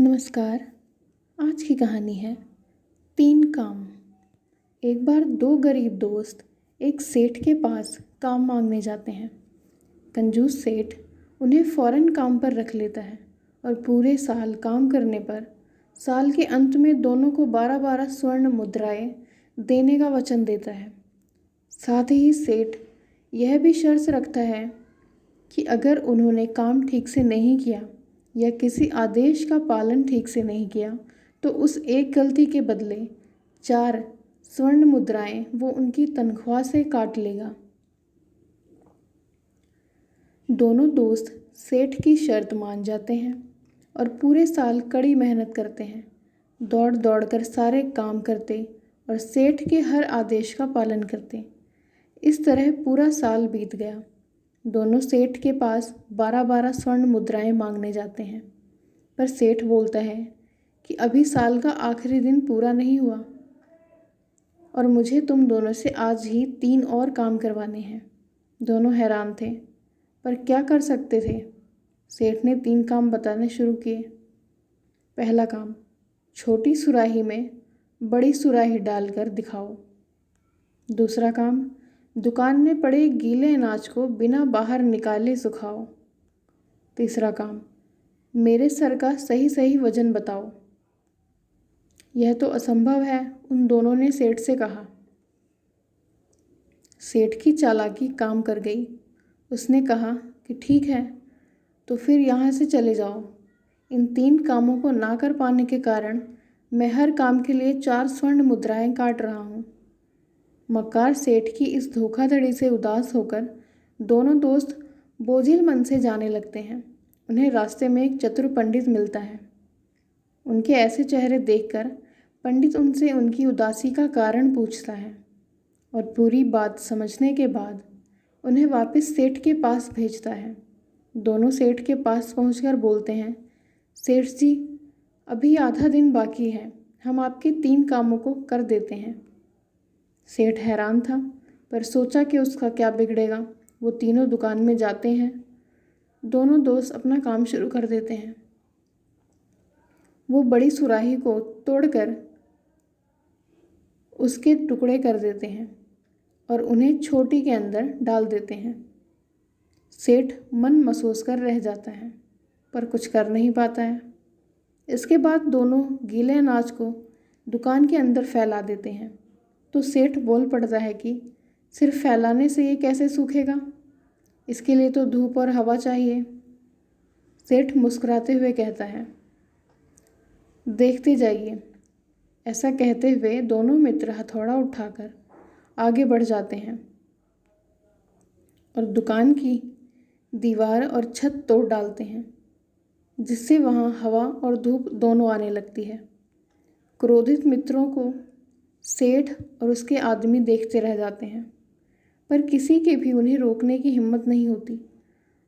नमस्कार। आज की कहानी है तीन काम। एक बार दो गरीब दोस्त एक सेठ के पास काम मांगने जाते हैं। कंजूस सेठ उन्हें फ़ौरन काम पर रख लेता है और पूरे साल काम करने पर साल के अंत में दोनों को 12-12 स्वर्ण मुद्राएं देने का वचन देता है। साथ ही सेठ यह भी शर्त रखता है कि अगर उन्होंने काम ठीक से नहीं किया या किसी आदेश का पालन ठीक से नहीं किया तो उस एक गलती के बदले 4 स्वर्ण मुद्राएं वो उनकी तनख्वाह से काट लेगा। दोनों दोस्त सेठ की शर्त मान जाते हैं और पूरे साल कड़ी मेहनत करते हैं, दौड़ दौड़ कर सारे काम करते और सेठ के हर आदेश का पालन करते। इस तरह पूरा साल बीत गया। दोनों सेठ के पास 12-12 स्वर्ण मुद्राएं मांगने जाते हैं, पर सेठ बोलता है कि अभी साल का आखिरी दिन पूरा नहीं हुआ और मुझे तुम दोनों से आज ही 3 और काम करवाने हैं। दोनों हैरान थे, पर क्या कर सकते थे। सेठ ने 3 काम बताने शुरू किए। पहला काम, छोटी सुराही में बड़ी सुराही डालकर दिखाओ। दूसरा काम, दुकान में पड़े गीले अनाज को बिना बाहर निकाले सुखाओ। तीसरा काम, मेरे सर का सही सही वजन बताओ। यह तो असंभव है, उन दोनों ने सेठ से कहा। सेठ की चालाकी काम कर गई। उसने कहा कि ठीक है, तो फिर यहाँ से चले जाओ। इन 3 कामों को ना कर पाने के कारण मैं हर काम के लिए 4 स्वर्ण मुद्राएं काट रहा हूँ। मक्कार सेठ की इस धोखाधड़ी से उदास होकर दोनों दोस्त बोझिल मन से जाने लगते हैं। उन्हें रास्ते में एक चतुर पंडित मिलता है। उनके ऐसे चेहरे देखकर पंडित उनसे उनकी उदासी का कारण पूछता है और पूरी बात समझने के बाद उन्हें वापस सेठ के पास भेजता है। दोनों सेठ के पास पहुंचकर बोलते हैं, सेठ जी, अभी आधा दिन बाकी है, हम आपके 3 कामों को कर देते हैं। सेठ हैरान था, पर सोचा कि उसका क्या बिगड़ेगा। वो तीनों दुकान में जाते हैं। दोनों दोस्त अपना काम शुरू कर देते हैं। वो बड़ी सुराही को तोड़कर उसके टुकड़े कर देते हैं और उन्हें छोटी के अंदर डाल देते हैं। सेठ मन महसूस कर रह जाता है, पर कुछ कर नहीं पाता है। इसके बाद दोनों गीले अनाज को दुकान के अंदर फैला देते हैं, तो सेठ बोल पड़ता है कि सिर्फ फैलाने से ये कैसे सूखेगा, इसके लिए तो धूप और हवा चाहिए। सेठ मुस्कुराते हुए कहता है, देखते जाइए। ऐसा कहते हुए दोनों मित्र हथौड़ा उठाकर आगे बढ़ जाते हैं और दुकान की दीवार और छत तोड़ डालते हैं, जिससे वहाँ हवा और धूप दोनों आने लगती है। क्रोधित मित्रों को सेठ और उसके आदमी देखते रह जाते हैं, पर किसी के भी उन्हें रोकने की हिम्मत नहीं होती।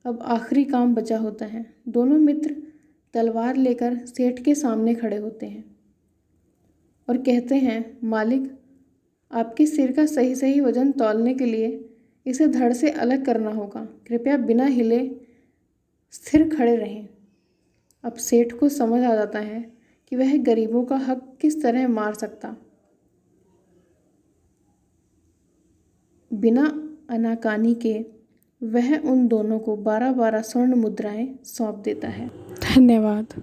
अब आखिरी काम बचा होता है। दोनों मित्र तलवार लेकर सेठ के सामने खड़े होते हैं और कहते हैं, मालिक, आपके सिर का सही सही वजन तौलने के लिए इसे धड़ से अलग करना होगा। कृपया बिना हिले स्थिर खड़े रहें। अब सेठ को समझ आ जाता है कि वह गरीबों का हक किस तरह मार सकता। बिना आनाकानी के वह उन दोनों को 12-12 स्वर्ण मुद्राएं सौंप देता है। धन्यवाद।